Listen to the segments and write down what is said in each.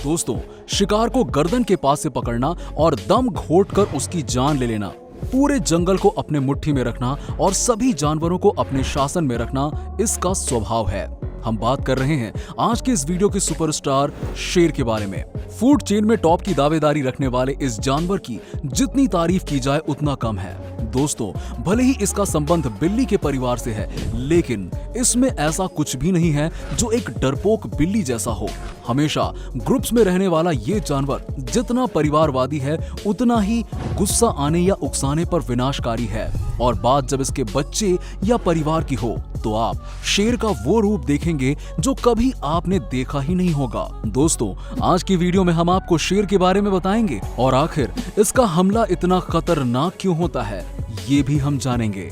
दोस्तों, शिकार को गर्दन के पास से पकड़ना और दम घोंटकर उसकी जान ले लेना, पूरे जंगल को अपने मुट्ठी में रखना और सभी जानवरों को अपने शासन में रखना इसका स्वभाव है। हम बात कर रहे हैं आज के इस वीडियो के सुपरस्टार शेर के बारे में। फूड चेन में टॉप की दावेदारी रखने वाले इस जानवर की जितनी तारीफ की जाए उतना कम है। दोस्तों, भले ही इसका संबंध बिल्ली के परिवार से है, लेकिन इसमें ऐसा कुछ भी नहीं है जो एक डरपोक बिल्ली जैसा हो। हमेशा ग्रुप्स में रहने वाला ये जानवर जितना परिवारवादी है उतना ही गुस्सा आने या उकसाने पर विनाशकारी है। और बात जब इसके बच्चे या परिवार की हो तो आप शेर का वो रूप देखेंगे जो कभी आपने देखा ही नहीं होगा। दोस्तों, आज की वीडियो में हम आपको शेर के बारे में बताएंगे और आखिर इसका हमला इतना खतरनाक क्यों होता है ये भी हम जानेंगे।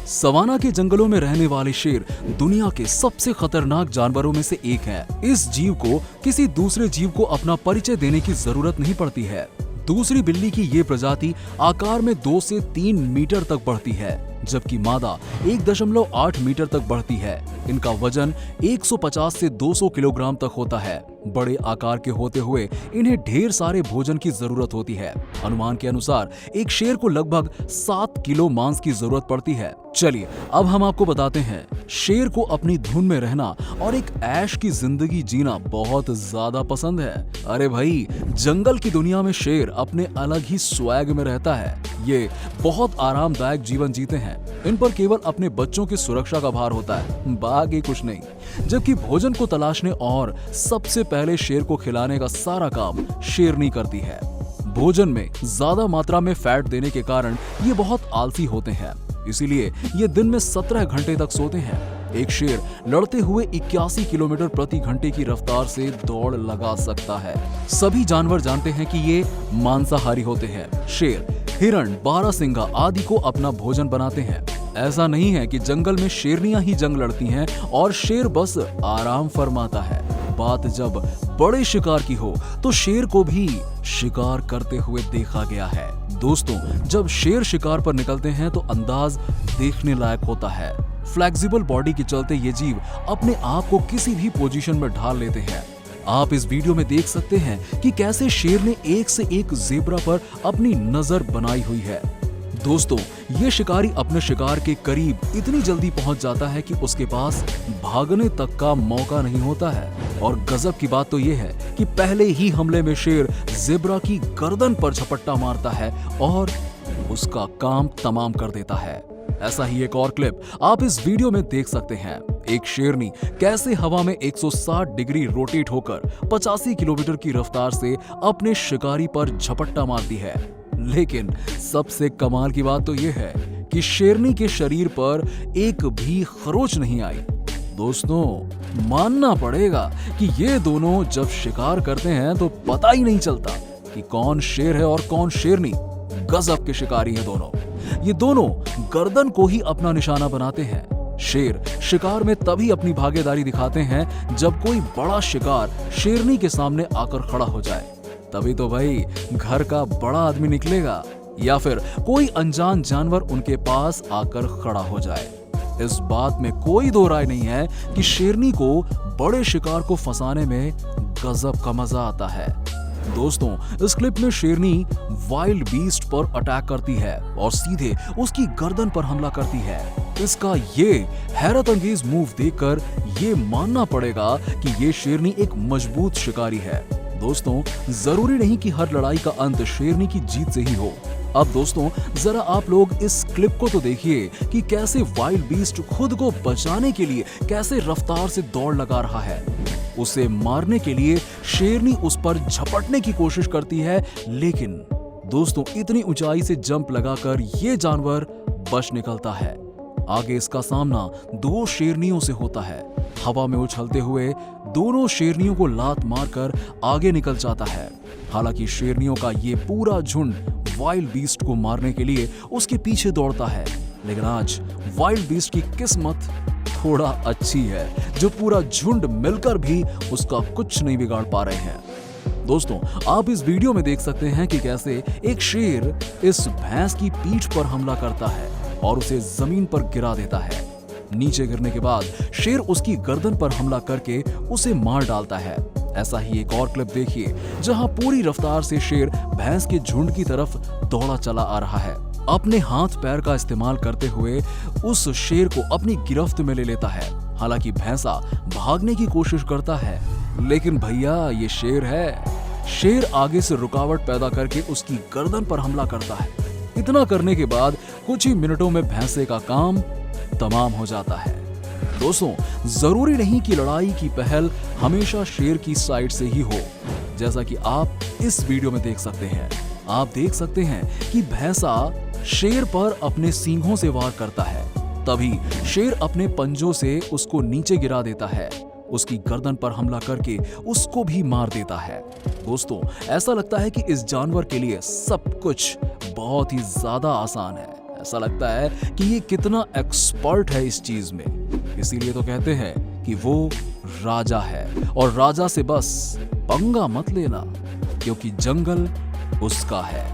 सवाना के जंगलों में रहने वाले शेर दुनिया के सबसे खतरनाक जानवरों में से एक है। इस जीव को किसी दूसरे जीव को अपना परिचय देने की जरूरत नहीं पड़ती है। दूसरी बिल्ली की ये प्रजाति आकार में 2 से 3 मीटर तक बढ़ती है, जबकि मादा 1.8 मीटर तक बढ़ती है। इनका वजन 150 से 200 किलोग्राम तक होता है। बड़े आकार के होते हुए इन्हें ढेर सारे भोजन की जरूरत होती है। अनुमान के अनुसार एक शेर को लगभग 7 किलो मांस की जरूरत पड़ती है। चलिए अब हम आपको बताते हैं, शेर को अपनी धुन में रहना और एक ऐश की जिंदगी जीना बहुत ज्यादा पसंद है। अरे भाई, जंगल की दुनिया में शेर अपने अलग ही स्वैग में रहता है। ये बहुत आरामदायक जीवन जीते हैं। इन पर केवल अपने बच्चों की सुरक्षा का भार होता है, बाकी कुछ नहीं। जबकि भोजन को तलाशने और सबसे पहले शेर को खिलाने का सारा काम शेरनी करती है। भोजन में ज्यादा मात्रा में फैट देने के कारण ये बहुत आलसी होते हैं, इसीलिए ये दिन में 17 घंटे तक सोते हैं। एक शेर लड़ते हुए 81 किलोमीटर प्रति घंटे की रफ्तार से दौड़ लगा सकता है। सभी जानवर जानते हैं कि ये मांसाहारी होते हैं। शेर, हिरण, बारहसिंगा आदि को अपना भोजन बनाते हैं। ऐसा नहीं है कि जंगल में शेरनियां ही जंग लड़ती हैं और शेर बस आराम फरमाता है। बात जब बड़े शिकार की हो तो शेर को भी शिकार करते हुए देखा गया है। दोस्तों, जब शेर शिकार पर निकलते हैं तो अंदाज देखने लायक होता है। फ्लेक्सिबल बॉडी के चलते ये जीव अपने आप को किसी भी पोजीशन में ढाल लेते हैं। आप इस वीडियो में देख सकते हैं कि कैसे शेर ने एक से एक ज़ेब्रा पर अपनी नजर बनाई हुई है। दोस्तों, ये शिकारी अपने शिकार के करीब इतनी जल्दी पहुंच जाता है कि उसके पास भागने तक का मौका नहीं होता है। और गजब की बात तो ये है कि पहले ही हमले में शेर ज़ेब्रा की गर्दन पर झपट्टा मारता है और उसका काम तमाम कर देता है। ऐसा ही एक और क्लिप आप इस वीडियो में देख सकते हैं। एक शेरनी कैसे हवा में 160 डिग्री रोटेट होकर 85 किलोमीटर की रफ्तार से अपने शिकारी पर झपट्टा मारती है। लेकिन सबसे कमाल की बात तो यह है कि शेरनी के शरीर पर एक भी खरोंच नहीं आई। दोस्तों, मानना पड़ेगा कि ये दोनों जब शिकार करते हैं तो पता ही नहीं चलता कि कौन शेर है और कौन शेरनी। गजब के शिकारी हैं दोनों। ये दोनों गर्दन को ही अपना निशाना बनाते हैं। शेर शिकार में तभी अपनी भागीदारी दिखाते हैं जब कोई बड़ा शिकार शेरनी के सामने आकर खड़ा हो जाए। तभी तो भाई घर का बड़ा आदमी निकलेगा या फिर कोई अनजान जानवर उनके पास आकर खड़ा हो जाए। इस बात में कोई दो राय नहीं है कि शेरनी को बड़े शिकार को फंसाने में गजब का मजा आता है। दोस्तों, इस क्लिप में शेरनी वाइल्ड बीस्ट पर अटैक करती है और सीधे उसकी गर्दन पर हमला करती है। इसका ये हैरत अंगेज मूव देखकर ये मानना पड़ेगा कि ये शेरनी एक मजबूत शिकारी है। दोस्तों, जरूरी नहीं कि हर लड़ाई का अंत शेरनी की जीत से ही हो। अब दोस्तों, जरा आप लोग इस क्लिप को तो देखिए कि कैसे वाइल्ड बीस्ट खुद को बचाने के लिए कैसे रफ्तार से दौड़ लगा रहा है। उसे मारने के लिए शेरनी उस पर झपटने की कोशिश करती है, लेकिन दोस्तों इतनी ऊंचाई से जंप लगाकर ये जानवर बच निकलता है। आगे इसका सामना 2 शेरनियों से होता है। हवा में उछलते हुए दोनों शेरनियों को लात मारकर आगे निकल जाता है। हालांकि शेरनियों का ये पूरा झुंड वाइल्ड बीस्ट को मारने के लिए उसके पीछे दौड़ता है, लेकिन आज वाइल्ड बीस्ट की किस्मत थोड़ा अच्छी है जो पूरा झुंड मिलकर भी उसका कुछ नहीं बिगाड़ पा रहे हैं। दोस्तों, आप इस वीडियो में देख सकते हैं कि कैसे एक शेर इस भैंस की पीठ पर हमला करता है और उसे जमीन पर गिरा देता है। नीचे गिरने के बाद शेर उसकी गर्दन पर हमला करके उसे मार डालता है। ऐसा ही एक और क्लिप देखिए जहां पूरी रफ्तार से शेर भैंस के झुंड की तरफ दौड़ा चला आ रहा है। अपने हाथ पैर का इस्तेमाल करते हुए उस शेर को अपनी गिरफ्त में ले लेता है। हालांकि भैंसा भागने की कोशिश करता है, लेकिन भैया ये शेर है। शेर आगे से रुकावट पैदा करके उसकी गर्दन पर हमला करता है। इतना करने के बाद कुछ ही मिनटों में भैंसे का काम तमाम हो जाता है। दोस्तों, जरूरी नहीं कि लड़ाई की पहल हमेशा शेर की साइड से ही हो। जैसा कि आप इस वीडियो में देख सकते हैं, आप देख सकते हैं कि भैंसा शेर पर अपने सींगों से वार करता है। तभी शेर अपने पंजों से उसको नीचे गिरा देता है, उसकी गर्दन पर हमला करके उसको भी मार देता है। दोस्तों, ऐसा लगता है कि इस जानवर के लिए सब कुछ बहुत ही ज्यादा आसान है। ऐसा लगता है कि ये कितना एक्सपर्ट है इस चीज में। इसीलिए तो कहते हैं कि वो राजा है, और राजा से बस पंगा मत लेना, क्योंकि जंगल उसका है।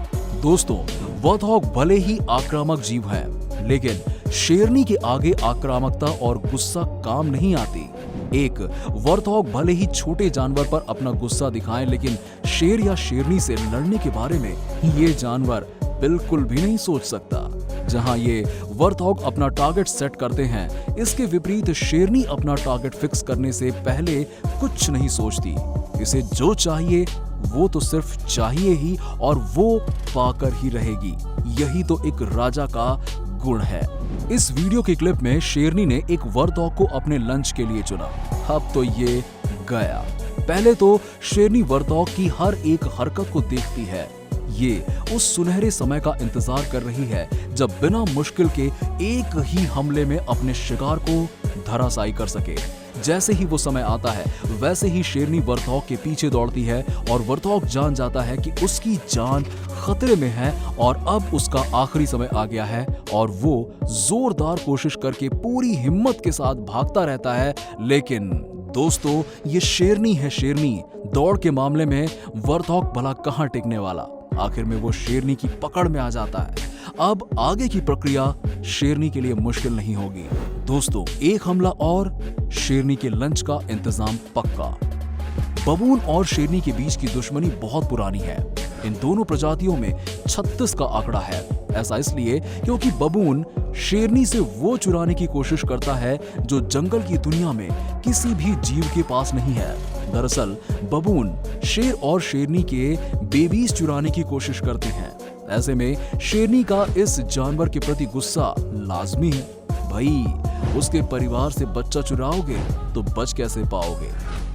दोस्तों, वॉर्थॉग भले ही आक्रामक जीव है, लेकिन शेरनी के आगे आक्रामकता और गुस्सा काम नहीं आती। एक वॉर्थॉग भले ही छोटे जानवर पर अपना गुस्सा दिखाएं, लेकिन शेर या शेरनी से लड़ने के बारे में ये जानवर बिल्कुल भी नहीं सोच सकता। जहां ये वॉर्थॉग अपना टारगेट सेट करते हैं, इसके विपरीत शेरनी अपना टारगेट फिक्स करने से पहले कुछ नहीं सोचती। इसे जो चाहिए वो तो सिर्फ चाहिए ही, और वो पाकर ही रहेगी। यही तो एक राजा का गुण है। इस वीडियो के क्लिप में शेरनी ने एक वॉर्थॉग को अपने लंच के लिए चुना। अब तो ये गया। पहले तो शेरनी वॉर्थॉग की हर एक हरकत को देखती है। ये उस सुनहरे समय का इंतजार कर रही है जब बिना मुश्किल के एक ही हमले में अपने शिकार को धराशायी कर सके। जैसे ही वो समय आता है, वैसे ही शेरनी वॉर्थॉग के पीछे दौड़ती है, और वॉर्थॉग जान जाता है कि उसकी जान खतरे में है और अब उसका आखिरी समय आ गया है, और वो जोरदार कोशिश करके पूरी हिम्मत के साथ भागता रहता है। लेकिन दोस्तों, ये शेरनी है शेरनी। दौड़ के मामले में वॉर्थॉग भला कहां टिकने वाला। आखिर में वो शेरनी की पकड़ में आ जाता है। अब आगे की प्रक्रिया शेरनी के लिए मुश्किल नहीं होगी। दोस्तों, एक हमला और शेरनी के लंच का इंतजाम पक्का। बबून और शेरनी के बीच की दुश्मनी बहुत पुरानी है। इन दोनों प्रजातियों में 36 का आंकड़ा है। ऐसा इसलिए क्योंकि बबून शेरनी से वो चुराने की कोशिश करता है जो जंगल की दुनिया में किसी भी जीव के पास नहीं है। दरअसल बबून शेर और शेरनी के बेबीज चुराने की कोशिश करते हैं। ऐसे में शेरनी का इस जानवर के प्रति गुस्सा लाजमी है। भाई, उसके परिवार से बच्चा चुराओगे तो बच कैसे पाओगे।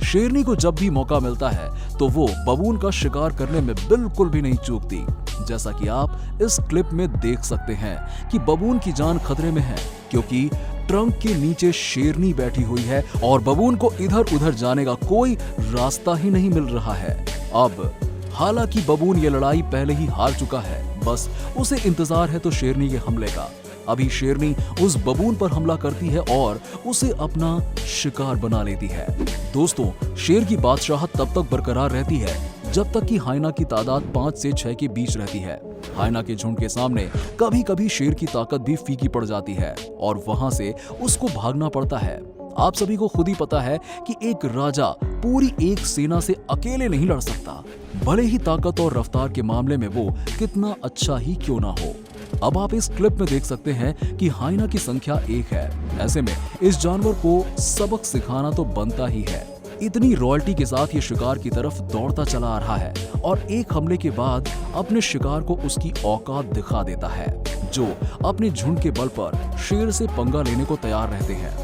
शेरनी को जब भी मौका मिलता है तो वो बबून का शिकार करने में बिल्कुल भी नहीं चूकती। जैसा कि आप इस क्लिप में देख सकते हैं कि बबून की जान खतरे में है, क्योंकि ट्रंक के नीचे शेरनी बैठी हुई है और बबून को इधर उधर जाने का कोई रास्ता ही नहीं मिल रहा है। अब हालांकि बबून ये लड़ाई पहले ही हार चुका है, बस उसे इंतजार है तो शेरनी के हमले का। अभी शेरनी उस बबून पर हमला करती है और उसे अपना शिकार बना लेती है। दोस्तों, शेर की बादशाहत तब तक बरकरार रहती है जब तक कि हाइना की तादाद 5 से 6 के बीच रहती है। हाइना के झुंड के सामने कभी कभी शेर की ताकत भी फीकी पड़ जाती है और वहां से उसको भागना पड़ता है। आप सभी को खुद ही पता है कि एक राजा पूरी एक सेना से अकेले नहीं लड़ सकता, भले ही ताकत और रफ्तार के मामले में वो कितना अच्छा ही क्यों ना हो। अब आप इस क्लिप में देख सकते हैं कि हाइना की संख्या 1 है। ऐसे में इस जानवर को सबक सिखाना तो बनता ही है। इतनी रॉयल्टी के साथ ये शिकार की तरफ दौड़ता चला आ रहा है और एक हमले के बाद अपने शिकार को उसकी औकात दिखा देता है, जो अपने झुंड के बल पर शेर से पंगा लेने को तैयार रहते हैं।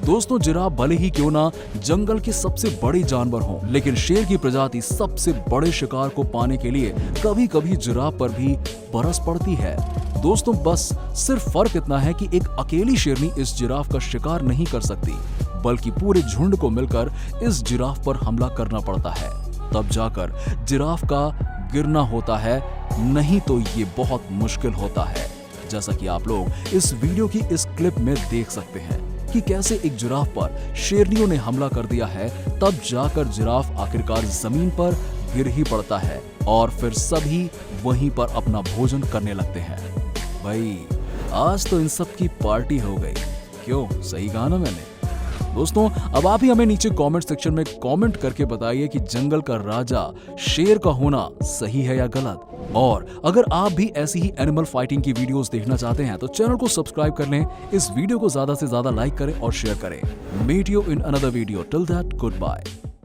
दोस्तों, जिराफ भले ही क्यों ना जंगल के सबसे बड़े जानवर हों, लेकिन शेर की प्रजाति सबसे बड़े शिकार को पाने के लिए कभी कभी जिराफ पर भी बरस पड़ती है। दोस्तों, बस सिर्फ फर्क इतना है कि एक अकेली शेरनी इस जिराफ का शिकार नहीं कर सकती, बल्कि पूरे झुंड को मिलकर इस जिराफ पर हमला करना पड़ता है। तब जाकर जिराफ का गिरना होता है, नहीं तो ये बहुत मुश्किल होता है। जैसा कि आप लोग इस वीडियो की इस क्लिप में देख सकते हैं कि कैसे एक जिराफ पर शेरनियों ने हमला कर दिया है, तब जाकर जिराफ आखिरकार जमीन पर गिर ही पड़ता है और फिर सभी वहीं पर अपना भोजन करने लगते हैं। भाई, आज तो इन सब की पार्टी हो गई। क्यों, सही कहा ना मैंने? दोस्तों अब आप ही हमें नीचे कमेंट सेक्शन में कमेंट करके बताइए कि जंगल का राजा शेर का होना सही है या गलत। और अगर आप भी ऐसी ही एनिमल फाइटिंग की वीडियोस देखना चाहते हैं तो चैनल को सब्सक्राइब कर लें, इस वीडियो को ज्यादा से ज्यादा लाइक करें और शेयर करें। Meet you in another video, till that good bye.